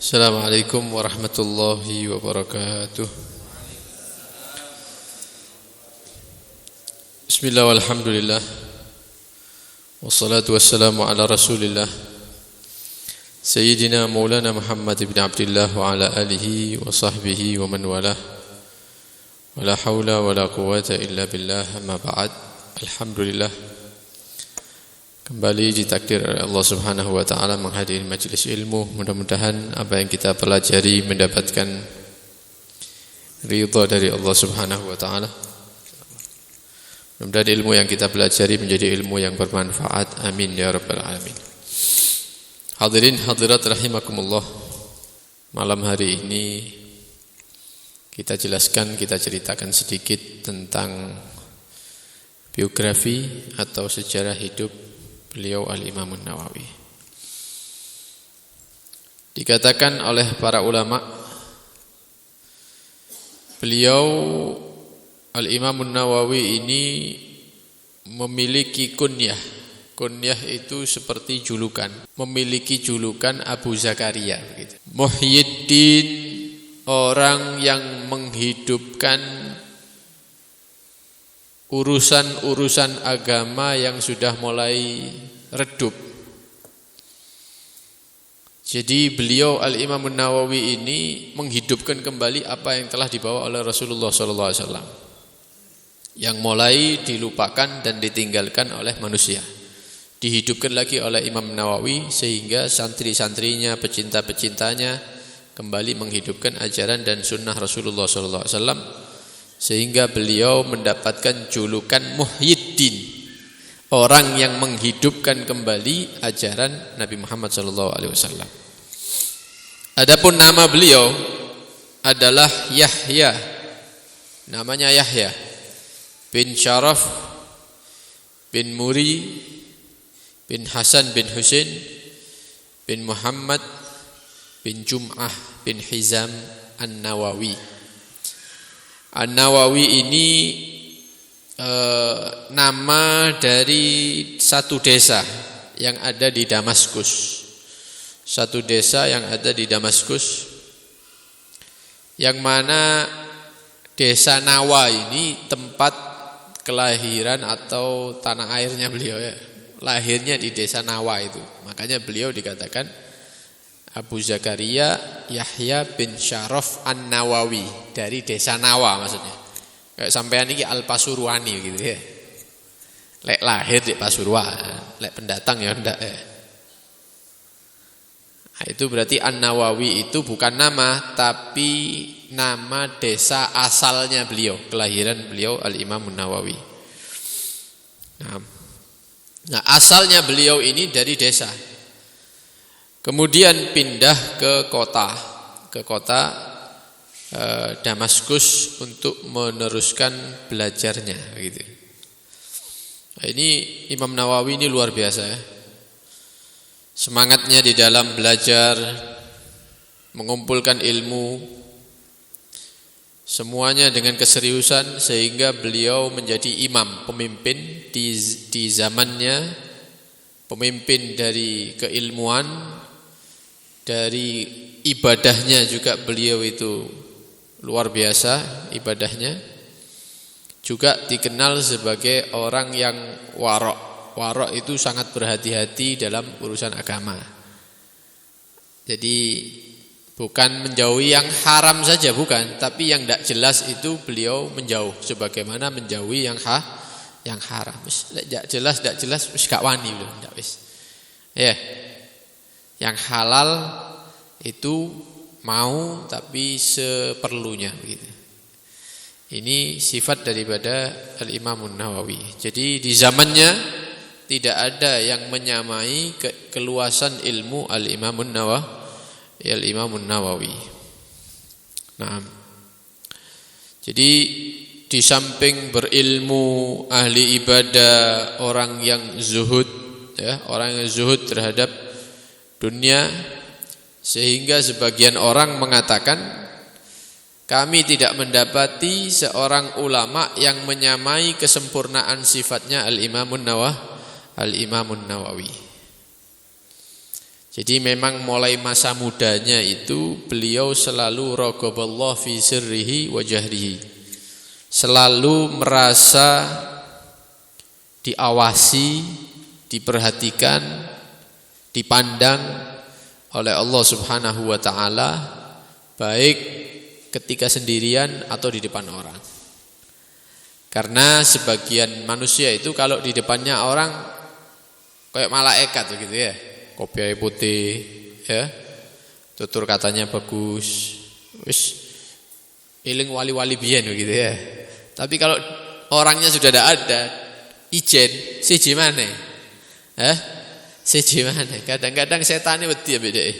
Assalamualaikum warahmatullahi wabarakatuh. Bismillah walhamdulillah. Wassalatu wassalamu ala rasulillah Sayyidina Maulana Muhammad ibn Abdullah wa ala alihi wa sahbihi wa man walah. Wa la hawla wa la quwata illa billah, amma ba'd. Alhamdulillah, kembali ditakdir oleh Allah Subhanahu wa taala menghadiri majelis ilmu. Mudah-mudahan apa yang kita pelajari mendapatkan ridha dari Allah Subhanahu wa taala. Mudah-mudahan ilmu yang kita pelajari menjadi ilmu yang bermanfaat. Amin ya rabbal alamin. Hadirin hadirat rahimakumullah. Malam hari ini kita ceritakan sedikit tentang biografi atau sejarah hidup beliau Al-Imam Nawawi. Dikatakan oleh para ulama, beliau Al-Imam Nawawi ini memiliki kunyah. Kunyah itu seperti julukan. Memiliki julukan Abu Zakaria begitu. Muhyiddin, orang yang menghidupkan urusan-urusan agama yang sudah mulai redup. Jadi beliau Al-Imam Nawawi ini menghidupkan kembali apa yang telah dibawa oleh Rasulullah SAW, yang mulai dilupakan dan ditinggalkan oleh manusia. Dihidupkan lagi oleh Imam Nawawi sehingga santri-santrinya, pecinta-pecintanya kembali menghidupkan ajaran dan sunnah Rasulullah SAW. Sehingga beliau mendapatkan julukan Muhyiddin, orang yang menghidupkan kembali ajaran Nabi Muhammad SAW. Adapun nama beliau adalah Yahya. Namanya Yahya bin Syaraf bin Muri bin Hasan bin Husain bin Muhammad bin Jum'ah bin Hizam An-Nawawi. An-Nawawi ini nama dari satu desa yang ada di Damaskus. Satu desa yang ada di Damaskus, yang mana desa Nawa ini tempat kelahiran atau tanah airnya beliau ya. Lahirnya di desa Nawa itu. Makanya beliau dikatakan Abu Zakaria Yahya bin Syaraf An-Nawawi, dari desa Nawa maksudnya. Kayak sampean iki Al-Pasuruani gitu ya. Lek lahir di Pasuruan, lek pendatang ya ndak ya. Nah, itu berarti An-Nawawi itu bukan nama, tapi nama desa asalnya beliau, kelahiran beliau Al-Imam Nawawi. Nah, asalnya beliau ini dari desa. Kemudian pindah ke kota Damaskus untuk meneruskan belajarnya gitu. Nah, ini Imam Nawawi ini luar biasa ya. Semangatnya di dalam belajar, mengumpulkan ilmu, semuanya dengan keseriusan sehingga beliau menjadi imam, pemimpin di zamannya, pemimpin dari keilmuan. Dari ibadahnya juga beliau itu luar biasa ibadahnya. Juga dikenal sebagai orang yang warok. Warok itu sangat berhati-hati dalam urusan agama. Jadi bukan menjauhi yang haram saja, bukan, tapi yang tidak jelas itu beliau menjauh, sebagaimana menjauhi yang haram. Tidak jelas wis gak wani lho, ndak wis. Ya. Yang halal itu mau tapi seperlunya begitu. Ini sifat daripada Al-Imam Nawawi. Jadi di zamannya tidak ada yang menyamai keluasan ilmu Al-Imam Nawawi. Nah, jadi di samping berilmu, ahli ibadah, orang yang zuhud ya, orang yang zuhud terhadap dunia, sehingga sebagian orang mengatakan kami tidak mendapati seorang ulama yang menyamai kesempurnaan sifatnya Al-Imam Nawawi. Jadi memang mulai masa mudanya itu beliau selalu raqaballahu fi sirrihi wa jahrihi. Selalu merasa diawasi, diperhatikan, dipandang oleh Allah Subhanahu wa taala, baik ketika sendirian atau di depan orang. Karena sebagian manusia itu kalau di depannya orang kayak malaikat gitu ya. Kopiah putih ya. Tutur katanya bagus. Wis eling wali-wali biyen gitu ya. Tapi kalau orangnya sudah tidak ada, ijen siji maneh. Siji maneh. Kadang-kadang setan ini wedi ambek dhek.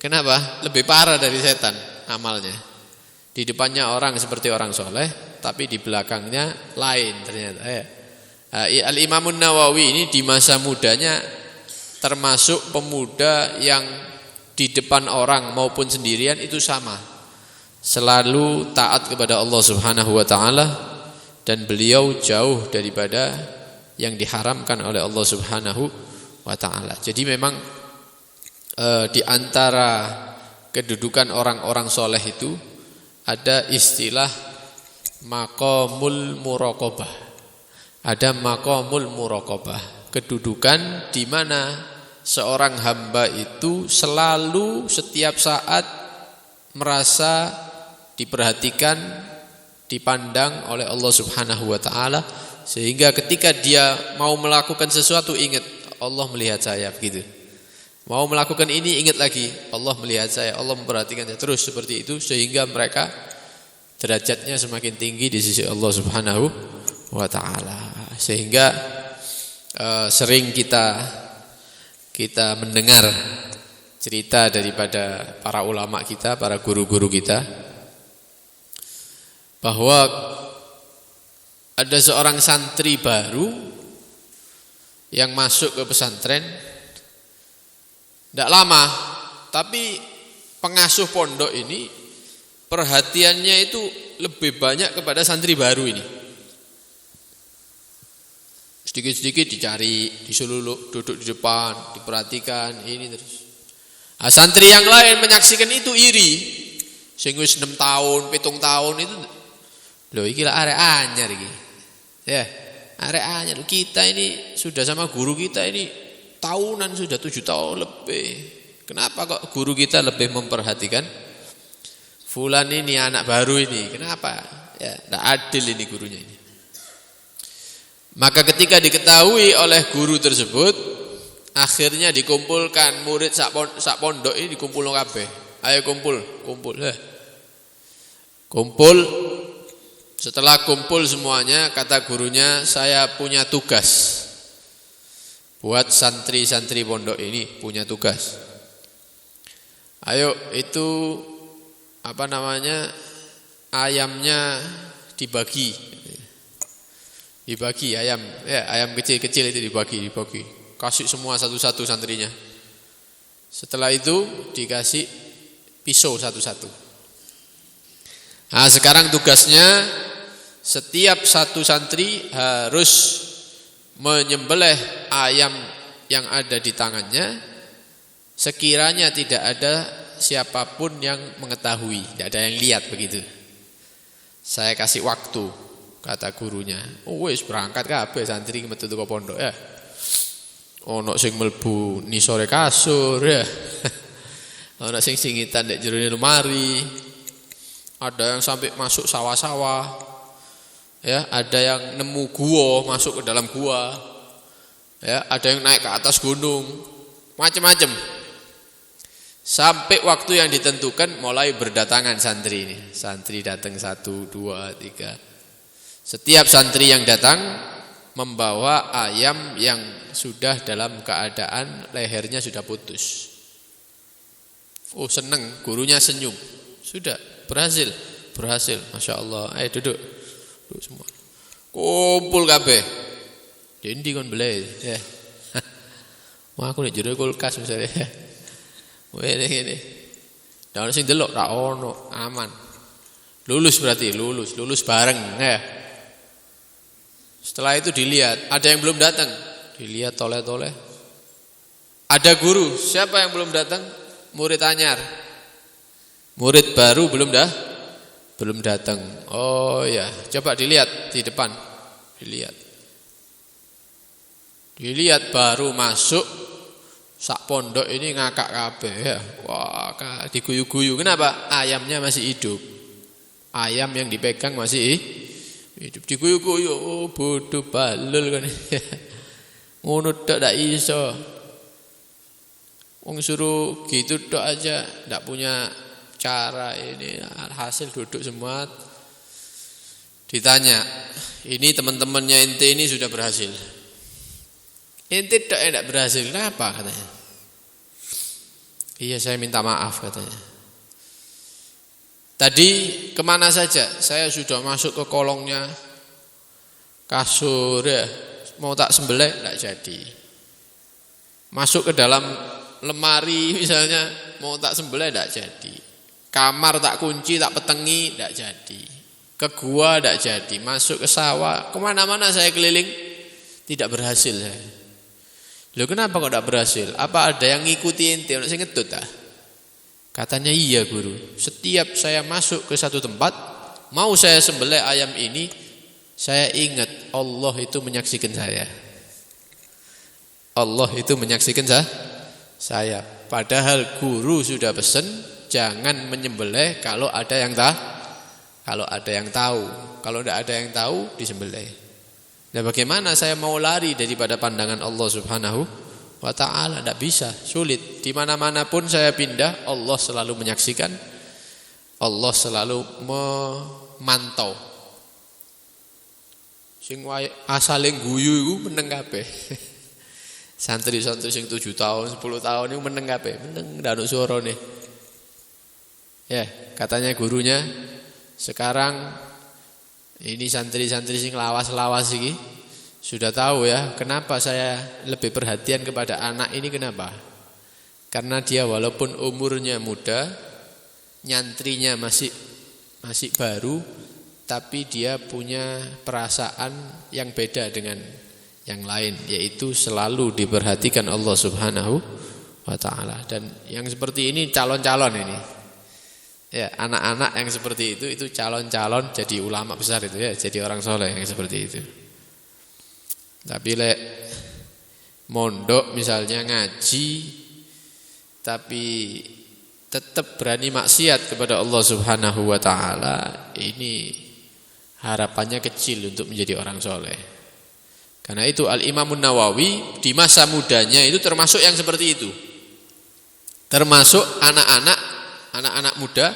Kenapa? Lebih parah dari setan amalnya. Di depannya orang seperti orang soleh, tapi di belakangnya lain ternyata ya. Al-Imam Nawawi ini di masa mudanya termasuk pemuda yang di depan orang maupun sendirian itu sama. Selalu taat kepada Allah Subhanahu wa taala dan beliau jauh daripada yang diharamkan oleh Allah Subhanahu wa taala. Jadi memang di antara kedudukan orang-orang soleh itu ada istilah maqamul muraqabah. Ada maqamul muraqabah, kedudukan di mana seorang hamba itu selalu setiap saat merasa diperhatikan, dipandang oleh Allah Subhanahu wa taala, sehingga ketika dia mau melakukan sesuatu ingat Allah melihat saya begitu. Mau melakukan ini ingat lagi Allah melihat saya, Allah memperhatikan saya, terus seperti itu sehingga mereka derajatnya semakin tinggi di sisi Allah Subhanahu wa taala. Sehingga sering kita mendengar cerita daripada para ulama kita, para guru-guru kita, bahwa ada seorang santri baru yang masuk ke pesantren. Tidak lama, tapi pengasuh pondok ini perhatiannya itu lebih banyak kepada santri baru ini. Sedikit-sedikit dicari, diseluluk, duduk di depan, diperhatikan, ini terus. Nah, santri yang lain menyaksikan itu iri. Sing wis 6 tahun, 7 tahun itu, loh iki lah arek anyar iki. Ya, arek anyar. Kita ini sudah sama guru kita ini tahunan, sudah 7 tahun lebih. Kenapa kok guru kita lebih memperhatikan fulan ini, anak baru ini? Kenapa? Ya, tidak adil ini gurunya ini. Maka ketika diketahui oleh guru tersebut, akhirnya dikumpulkan murid sak pondok ini, dikumpul kabeh. Ayo kumpul. Kumpul. Setelah kumpul semuanya, kata gurunya, saya punya tugas. Buat santri-santri pondok ini punya tugas. Ayo itu ayamnya dibagi ayam, ya, ayam kecil-kecil itu dibagi. Kasih semua satu-satu santrinya. Setelah itu dikasih pisau satu-satu. Nah, sekarang tugasnya setiap satu santri harus menyembelih ayam yang ada di tangannya, sekiranya tidak ada siapapun yang mengetahui, tidak ada yang lihat begitu. Saya kasih waktu, kata gurunya. Wis berangkat kabeh santri metu teko pondok ya. Ono sing mlebu nisore kasur ya. Ono sing singitan ndek jerone lemari. Ada yang sampai masuk sawah-sawah. Ya, ada yang nemu gua, masuk ke dalam gua. Ya, ada yang naik ke atas gunung. Macam-macam. Sampai waktu yang ditentukan mulai berdatangan santri ini. Santri datang 1, 2, 3. Setiap santri yang datang membawa ayam yang sudah dalam keadaan lehernya sudah putus. Oh, senang, gurunya senyum. Sudah berhasil. Masya Allah. Ayo duduk semua. Kumpul kabeh. Dendi kon beli ya. Wah, aku nek jero kulkas misalnya. Ngene. Dak ono sing delok, ra ono, aman. Lulus bareng ya. Setelah itu dilihat, ada yang belum datang. Dilihat toleh-toleh. Ada guru, siapa yang belum datang? Murid anyar. Murid baru belum datang. Oh ya, coba dilihat di depan. Dilihat baru masuk sak pondok ini ngakak kabeh ya. Wah, diguyu-guyu. Kenapa? Ayamnya masih hidup. Ayam yang dipegang masih hidup. Diguyu-guyu. Oh, bodoh balul kan. Ngono tok ndak iso. Wong suruh gitu tok aja, ndak punya cara ini. Hasil duduk semua. Ditanya, ini teman-temannya ente ini sudah berhasil. Ente tok ndak berhasil, kenapa katanya? Iya, saya minta maaf katanya. Tadi kemana saja? Saya sudah masuk ke kolongnya, kasur ya, mau tak sembelih ndak jadi. Masuk ke dalam lemari misalnya mau tak sembelih tidak jadi, kamar tak kunci tak petengi tidak jadi, ke gua tidak jadi, masuk ke sawah, kemana-mana saya keliling tidak berhasil saya. Loh, kenapa kok tidak berhasil? Apa ada yang ngikuti ente? Saya ngetut ah? Katanya iya guru, setiap saya masuk ke satu tempat mau saya sembelih ayam ini, saya ingat Allah itu menyaksikan saya. Allah itu menyaksikan saya. Padahal guru sudah pesan jangan menyembelih kalau ada yang tahu. Kalau tidak ada yang tahu disembelih. Nah, bagaimana saya mau lari daripada pandangan Allah Subhanahu wa taala? Tidak bisa, sulit. Di mana-mana pun saya pindah, Allah selalu menyaksikan. Allah selalu memantau. Sing asale guyu iku meneng kabeh. Santri-santri sing 7 tahun, 10 tahun itu meneng kabeh, meneng ndak ono suarane. Ya, katanya gurunya sekarang ini santri-santri sing lawas-lawas iki sudah tahu ya, kenapa saya lebih perhatian kepada anak ini, kenapa? Karena dia walaupun umurnya muda, nyantrinya masih baru, tapi dia punya perasaan yang beda dengan yang lain, yaitu selalu diperhatikan Allah Subhanahu wa taala. Dan yang seperti ini calon-calon ini. Ya, anak-anak yang seperti itu calon-calon jadi ulama besar itu ya, jadi orang soleh yang seperti itu. Tapi lek mondok misalnya ngaji tapi tetap berani maksiat kepada Allah Subhanahu wa taala, ini harapannya kecil untuk menjadi orang soleh. Karena itu Al-Imam Nawawi di masa mudanya itu termasuk yang seperti itu. Termasuk anak-anak muda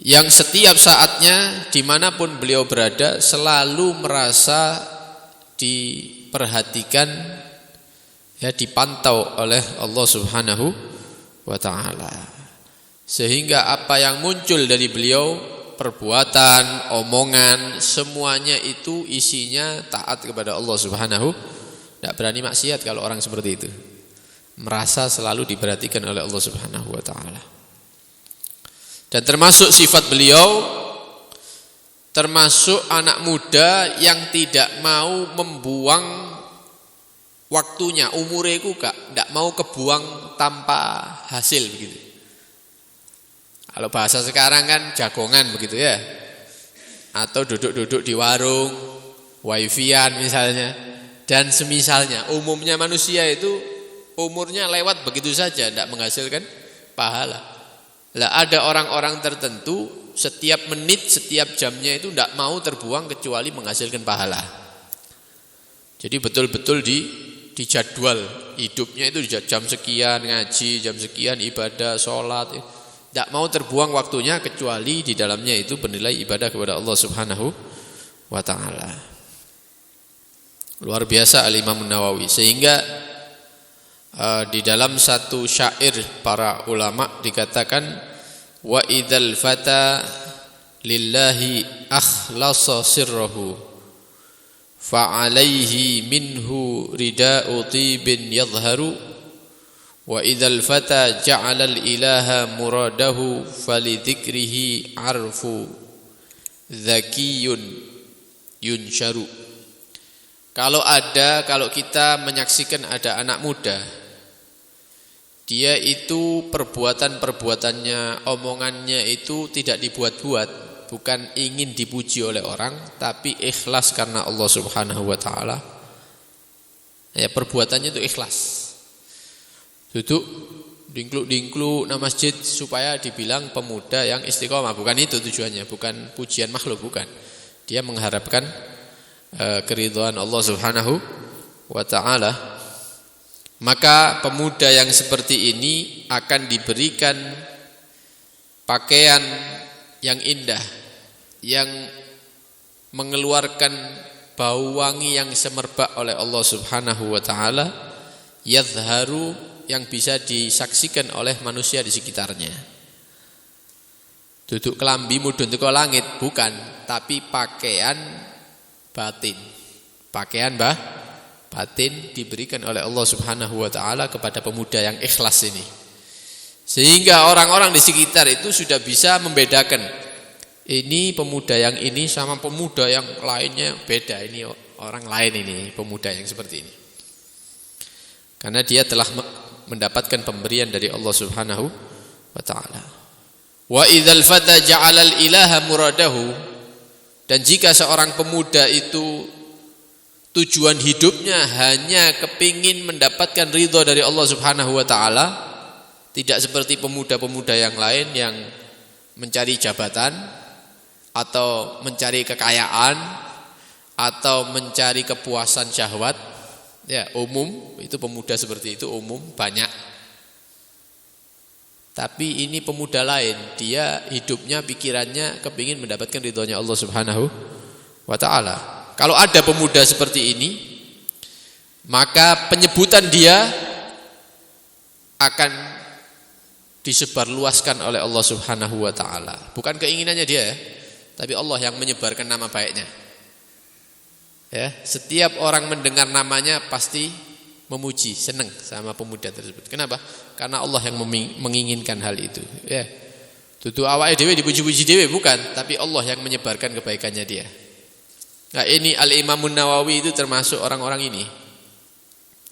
yang setiap saatnya dimanapun beliau berada selalu merasa diperhatikan, ya, dipantau oleh Allah Subhanahu wa taala. Sehingga apa yang muncul dari beliau, perbuatan, omongan, semuanya itu isinya taat kepada Allah Subhanahu. Tidak berani maksiat kalau orang seperti itu. Merasa selalu diperhatikan oleh Allah Subhanahu wa taala. Dan termasuk sifat beliau, termasuk anak muda yang tidak mau membuang waktunya, umure iku tidak mau kebuang tanpa hasil begitu. Kalau bahasa sekarang kan jagongan begitu ya. Atau duduk-duduk di warung, wifi-an misalnya, dan semisalnya. Umumnya manusia itu umurnya lewat begitu saja, tidak menghasilkan pahala. Lah ada orang-orang tertentu setiap menit, setiap jamnya itu tidak mau terbuang kecuali menghasilkan pahala. Jadi betul-betul dijadwal hidupnya itu jam sekian ngaji, jam sekian ibadah, sholat. Tidak mau terbuang waktunya kecuali di dalamnya itu bernilai ibadah kepada Allah Subhanahu wa taala. Luar biasa Al-Imam Nawawi. Sehingga di dalam satu syair para ulama dikatakan, wa idzal fata lillahi akhlasa sirruhu fa alaihi minhu rida'u tibin yadhharu. Wa idzal fata ja'ala al-ilaha muradahu falidhikrihi arfu zakiyun yunsharu. Kalau kita menyaksikan ada anak muda dia itu perbuatan-perbuatannya, omongannya itu tidak dibuat-buat, bukan ingin dipuji oleh orang, tapi ikhlas karena Allah Subhanahu wa taala. Ya, perbuatannya itu ikhlas. Duduk dingkluk-dingkluk nang masjid supaya dibilang pemuda yang istiqomah, bukan itu tujuannya, bukan pujian makhluk, bukan. Dia mengharapkan keridhaan Allah Subhanahu wa taala. Maka pemuda yang seperti ini akan diberikan pakaian yang indah, yang mengeluarkan bau wangi yang semerbak oleh Allah Subhanahu wa taala, yadhharu, yang bisa disaksikan oleh manusia di sekitarnya. Duduk kelambi mudhun teko langit, bukan, tapi pakaian batin. Pakaian batin diberikan oleh Allah Subhanahu wa taala kepada pemuda yang ikhlas ini. Sehingga orang-orang di sekitar itu sudah bisa membedakan, ini pemuda yang ini sama pemuda yang lainnya beda, ini orang lain ini, pemuda yang seperti ini. Karena dia telah mendapatkan pemberian dari Allah Subhanahu wa taala. Wa idzal fata ja'ala al-ilaha muradahu, dan jika seorang pemuda itu tujuan hidupnya hanya kepingin mendapatkan ridho dari Allah Subhanahu wa taala, tidak seperti pemuda-pemuda yang lain yang mencari jabatan atau mencari kekayaan atau mencari kepuasan syahwat, ya umum, itu pemuda seperti itu umum banyak. Tapi ini pemuda lain, dia hidupnya, pikirannya kepingin mendapatkan ridhonya Allah Subhanahu wa taala. Kalau ada pemuda seperti ini, maka penyebutan dia akan disebarluaskan oleh Allah Subhanahu wa taala. Bukan keinginannya dia, tapi Allah yang menyebarkan nama baiknya. Ya, setiap orang mendengar namanya pasti memuji, senang sama pemuda tersebut. Kenapa? Karena Allah yang menginginkan hal itu. Ya. Dudu awake dhewe dipuji-puji dhewe, bukan, tapi Allah yang menyebarkan kebaikannya dia. Nah, ini Al-Imamun Nawawi itu termasuk orang-orang ini.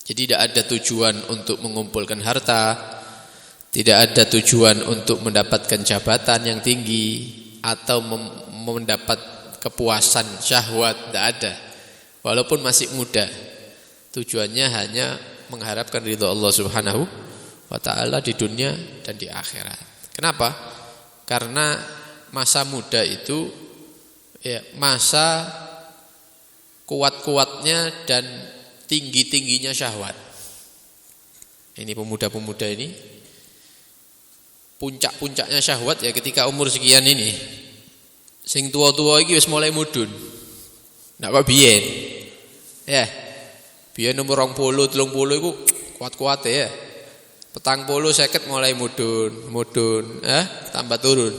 Jadi tidak ada tujuan untuk mengumpulkan harta, tidak ada tujuan untuk mendapatkan jabatan yang tinggi atau mendapat kepuasan syahwat, tidak ada. Walaupun masih muda, tujuannya hanya mengharapkan ridho Allah Subhanahu wa taala di dunia dan di akhirat. Kenapa? Karena masa muda itu ya masa kuat-kuatnya dan tinggi-tingginya syahwat. Ini pemuda-pemuda ini puncak-puncaknya syahwat ya ketika umur sekian ini. Sing tua-tua iki wis mulai mudhun. Ndak kok biyen. Ya. Biyen umur 20, 30 iku kuat-kuat ya. 40, 50 mulai mudhun, tambah turun.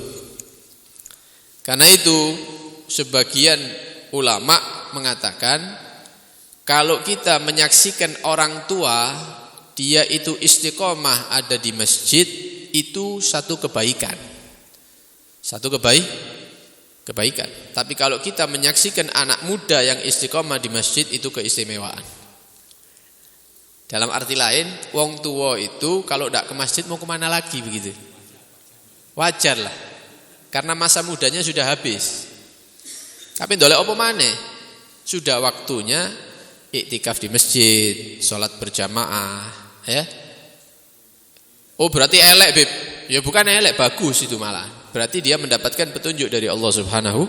Karena itu sebagian ulama mengatakan kalau kita menyaksikan orang tua dia itu istiqomah ada di masjid, itu satu kebaikan. Satu kebaikan. Tapi kalau kita menyaksikan anak muda yang istiqomah di masjid, itu keistimewaan. Dalam arti lain, wong tua itu kalau tidak ke masjid mau kemana lagi begitu? Wajar lah. Karena masa mudanya sudah habis. Tapi ndolek apa maneh? Sudah waktunya iktikaf di masjid, sholat berjamaah, ya. Oh berarti elek, Beb. Ya bukan elek, bagus itu malah. Berarti dia mendapatkan petunjuk dari Allah Subhanahu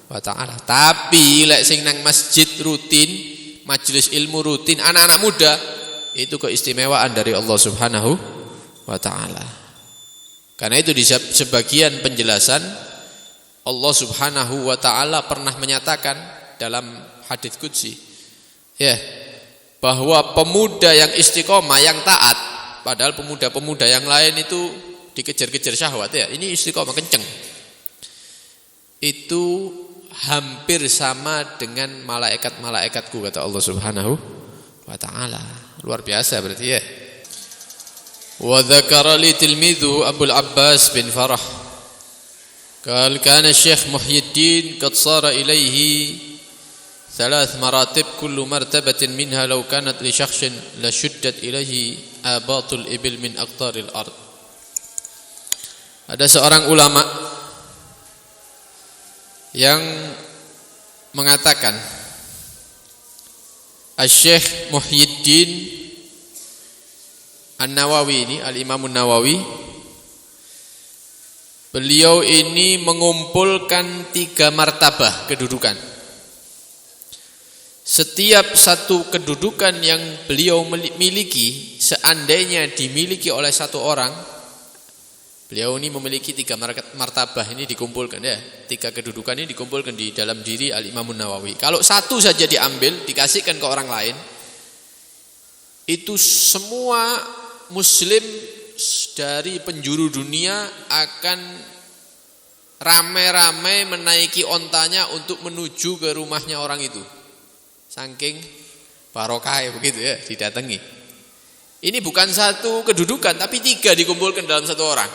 wa taala. Tapi lek sing nang masjid rutin, majelis ilmu rutin, anak-anak muda, itu keistimewaan dari Allah Subhanahu wa taala. Karena itu di sebagian penjelasan Allah Subhanahu wa taala pernah menyatakan dalam hadits qudsi, ya, bahwa pemuda yang istiqomah, yang taat, padahal pemuda-pemuda yang lain itu dikejar-kejar syahwat ya, ini istiqomah kenceng, itu hampir sama dengan malaikat-malaikatku, kata Allah Subhanahu wa taala. Luar biasa berarti ya. Wa dzakara li tilmidhu Abul Abbas bin Farah qala kana Syekh Muhyiddin qad sara ilaihi ثلاث مراتب كل مرتبة منها لو كانت لشخص لشدت إليه abatul ibil min aqtaril ard. Ada seorang ulama yang mengatakan, Asy-Syaikh Muhyiddin An-Nawawi ini, Al-Imam An-Nawawi, beliau ini mengumpulkan 3 martabah kedudukan. Setiap satu kedudukan yang beliau miliki, seandainya dimiliki oleh satu orang, beliau ini memiliki 3 martabah ini dikumpulkan ya. 3 kedudukan ini dikumpulkan di dalam diri Al-Imam An-Nawawi. Kalau satu saja diambil, dikasihkan ke orang lain, itu semua muslim dari penjuru dunia akan ramai-ramai menaiki ontanya untuk menuju ke rumahnya orang itu. Saking barokah begitu ya, didatangi. Ini bukan satu kedudukan, tapi 3 dikumpulkan dalam satu orang,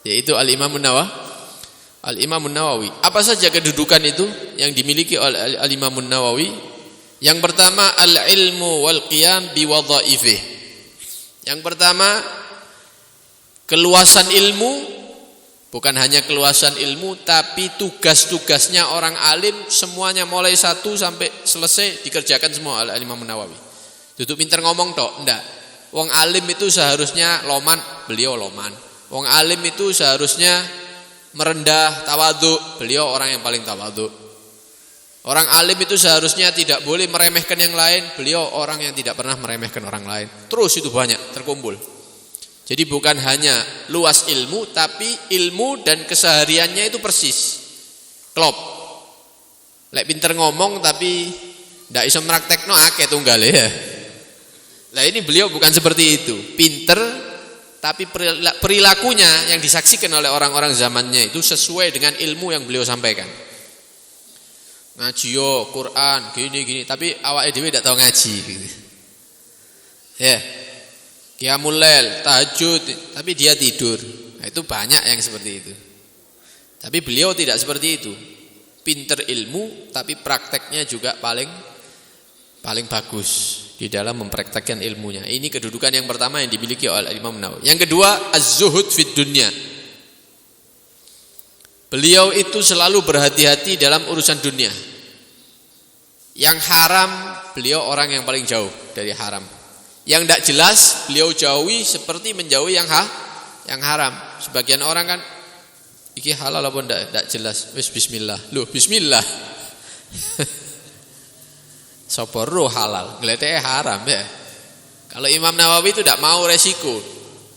yaitu Al-Imam An-Nawawi. Apa saja kedudukan itu yang dimiliki oleh Al-Imam An-Nawawi? Yang pertama, al-ilmu wal qiyam bi wadhaifih. Yang pertama, keluasan ilmu. Bukan hanya keluasan ilmu, tapi tugas-tugasnya orang alim semuanya mulai 1 sampai selesai dikerjakan semua oleh Imam Nawawi. Duduk pinter ngomong tok, ndak. Wong alim itu seharusnya loman, beliau loman. Wong alim itu seharusnya merendah, tawadhu, beliau orang yang paling tawadhu. Orang alim itu seharusnya tidak boleh meremehkan yang lain, beliau orang yang tidak pernah meremehkan orang lain. Terus itu banyak terkumpul. Jadi bukan hanya luas ilmu, tapi ilmu dan kesehariannya itu persis klop. Lek pinter ngomong tapi ndak iso praktekno akeh tunggale ya. Lah ini beliau bukan seperti itu. Pinter tapi perilakunya yang disaksikan oleh orang-orang zamannya itu sesuai dengan ilmu yang beliau sampaikan. Ngaji yo Quran gini-gini, tapi awake dhewe ndak tahu ngaji gitu. Ya. Qiyamul lail, tahajud, tapi dia tidur. Nah, itu banyak yang seperti itu. Tapi beliau tidak seperti itu. Pinter ilmu, tapi prakteknya juga paling bagus di dalam mempraktekkan ilmunya. Ini kedudukan yang pertama yang dimiliki oleh Imam Nawawi. Yang kedua, az-zuhud fid dunya. Beliau itu selalu berhati-hati dalam urusan dunia. Yang haram, beliau orang yang paling jauh dari haram. Yang tidak jelas beliau jauhi seperti menjauhi yang haram. Sebagian orang kan iki halal apa tidak jelas. Wis bismillah. Loh, bismillah. Sapa roh halal, ngleteke haram ya. Kalau Imam Nawawi itu tidak mau resiko.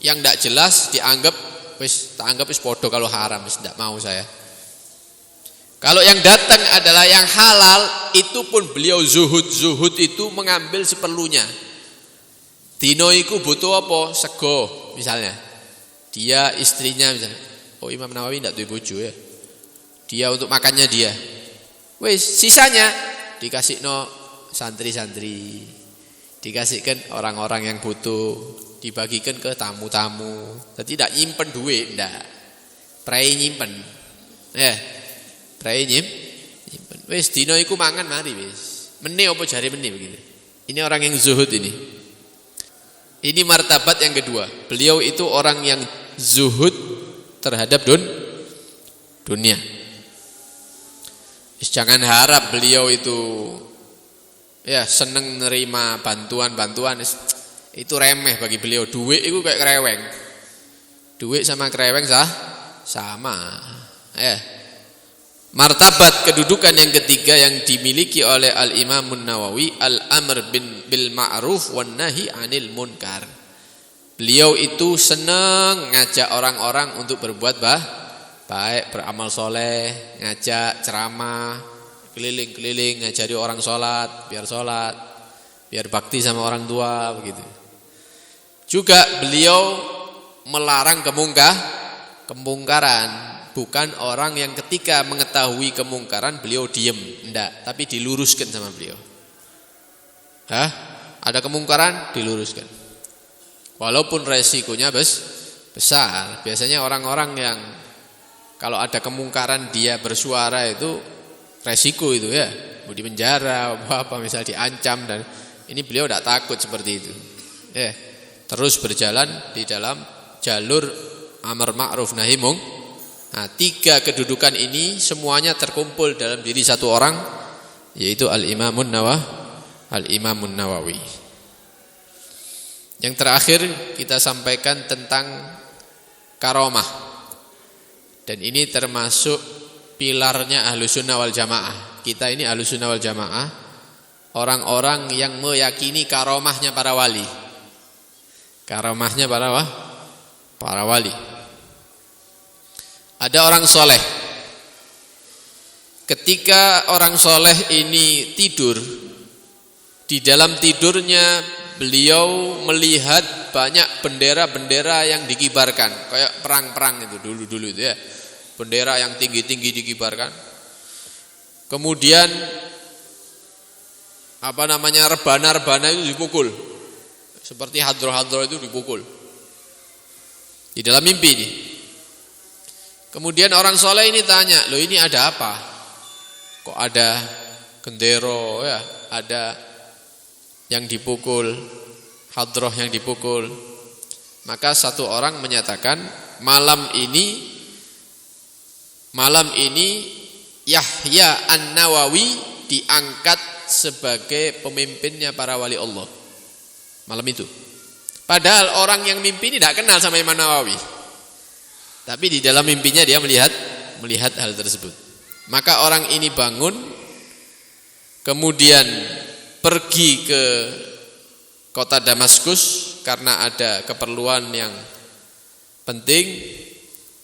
Yang tidak jelas dianggap tak anggap wis podo kalau haram, wis tidak mau saya. Kalau yang datang adalah yang halal, itu pun beliau zuhud. Zuhud itu mengambil seperlunya. Dino iku butuh apa? Sego misalnya. Dia istrinya misalnya. Oh, Imam Nawawi ndak duwe bojo ya. Dia untuk makannya dia. Wis sisanya dikasihno santri-santri. Dikasihkan orang-orang yang butuh, dibagikan ke tamu-tamu. Jadi tidak nyimpen duit, ndak. Prei nyimpen. Prei nyimpen. Wis dino iku mangan mari wis. Mene apa jare mene begitu. Ini orang yang zuhud ini. Ini martabat yang kedua. Beliau itu orang yang zuhud terhadap dunia. Jangan harap beliau itu ya seneng nerima bantuan-bantuan. Itu remeh bagi beliau. Duit itu kayak kereweng. Duit sama kereweng sama. Martabat kedudukan yang ketiga yang dimiliki oleh Al-Imam An-Nawawi, al-amr bil ma'ruf wan nahi 'anil munkar. Beliau itu senang ngajak orang-orang untuk berbuat baik, beramal soleh, ngajak ceramah, keliling-keliling ngajari orang sholat, biar bakti sama orang tua begitu. Juga beliau melarang kemungkaran. Bukan orang yang ketika mengetahui kemungkaran beliau diem, enggak, tapi diluruskan sama beliau. Ada kemungkaran diluruskan. Walaupun resikonya besar. Biasanya orang-orang yang kalau ada kemungkaran dia bersuara itu resiko itu ya, mau di penjara apa misalnya diancam, dan ini beliau tidak takut seperti itu. terus berjalan di dalam jalur amar ma'ruf nahi munkar. Nah, 3 kedudukan ini semuanya terkumpul dalam diri satu orang, yaitu Al-Imamun Nawawi. Yang terakhir kita sampaikan tentang karomah. Dan ini termasuk pilarnya Ahlussunnah wal Jamaah. Kita ini Ahlussunnah wal Jamaah, orang-orang yang meyakini karomahnya para wali. Karomahnya para wali. Ada orang soleh. Ketika orang soleh ini tidur, di dalam tidurnya beliau melihat banyak bendera-bendera yang dikibarkan, kayak perang-perang itu dulu-dulu itu ya. Bendera yang tinggi-tinggi dikibarkan. Kemudian rebana-rebana itu dipukul. Seperti hadroh-hadroh itu dipukul. Di dalam mimpi ini. Kemudian orang soleh ini tanya, loh ini ada apa? Kok ada gendero ya, ada yang dipukul, hadroh yang dipukul. Maka satu orang menyatakan, malam ini Yahya An-Nawawi diangkat sebagai pemimpinnya para wali Allah. Malam itu. Padahal orang yang mimpi ini tidak kenal sama Imam Nawawi. Tapi di dalam mimpinya dia melihat hal tersebut. Maka orang ini bangun, kemudian pergi ke kota Damaskus karena ada keperluan yang penting.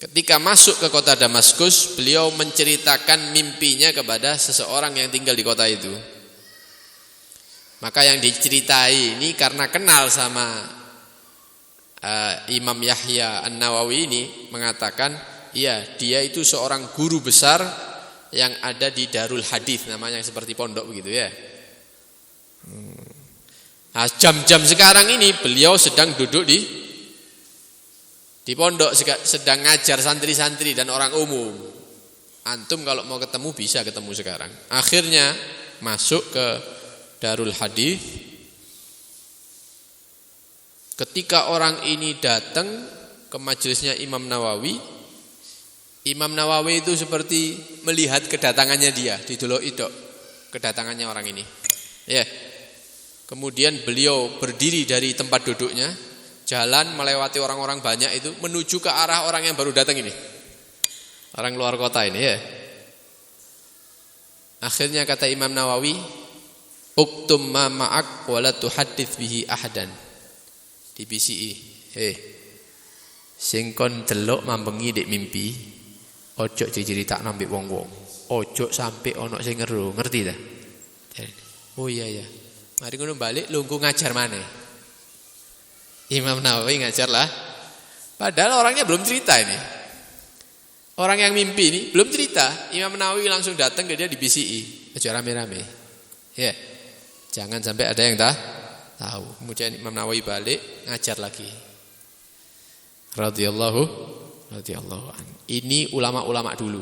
Ketika masuk ke kota Damaskus, beliau menceritakan mimpinya kepada seseorang yang tinggal di kota itu. Maka yang diceritai ini karena kenal sama Imam Yahya An-Nawawi ini, mengatakan, iya, dia itu seorang guru besar yang ada di Darul Hadis, namanya seperti pondok begitu ya. Nah, jam-jam sekarang ini beliau sedang duduk di pondok, sedang ngajar santri-santri dan orang umum. Antum kalau mau ketemu bisa ketemu sekarang. Akhirnya masuk ke Darul Hadis. Ketika orang ini datang ke majelisnya Imam Nawawi, Imam Nawawi itu seperti melihat kedatangannya dia, didelok itu kedatangannya orang ini. Ya. Kemudian beliau berdiri dari tempat duduknya, jalan melewati orang-orang banyak itu menuju ke arah orang yang baru datang ini. Orang luar kota ini ya. Akhirnya kata Imam Nawawi, "Uktum ma ma'ak wa la tuhaddits bihi ahadan." Di BCI, sing kon delok mambengi dek mimpi, ojo diceritakno mbek wong-wong. Ojo sampai ono sing ngeru, ngerti ta? Oh iya. Mari ngono balik lungguh ngajar maneh. Imam Nawawi ngajar lah. Padahal orangnya belum cerita ini. Orang yang mimpi ini belum cerita. Imam Nawawi langsung datang ke dia di BCI. Aja rame-rame. Ya. Jangan sampai ada yang tahu. Kemudian Imam Nawawi balik ngajar lagi. Radhiyallahu an. Ini ulama-ulama dulu.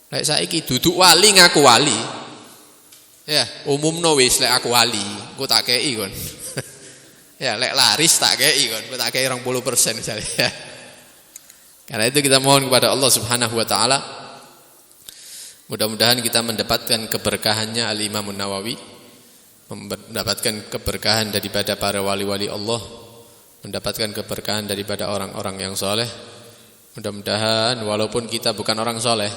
Lek saiki duduk wali ngaku wali. Ya, umumno wis lek aku wali, engko tak kei kon. Ya, lek laris tak kei kon, tak kei 20% misalnya. Ya. Karena itu kita mohon kepada Allah Subhanahu wa taala, mudah-mudahan kita mendapatkan keberkahannya Al-Imam Nawawi, mendapatkan keberkahan daripada para wali-wali Allah, mendapatkan keberkahan daripada orang-orang yang soleh. Mudah-mudahan walaupun kita bukan orang soleh,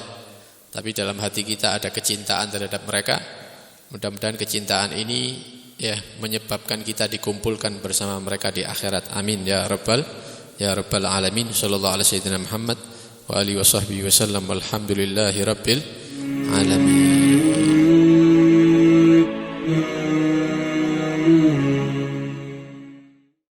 tapi dalam hati kita ada kecintaan terhadap mereka. Mudah-mudahan kecintaan ini ya menyebabkan kita dikumpulkan bersama mereka di akhirat. Amin ya rabbal alamin. Sallallahu alaihi wasallam Muhammad wa alihi washabbihi wasallam. Walhamdulillahi rabbil alamin.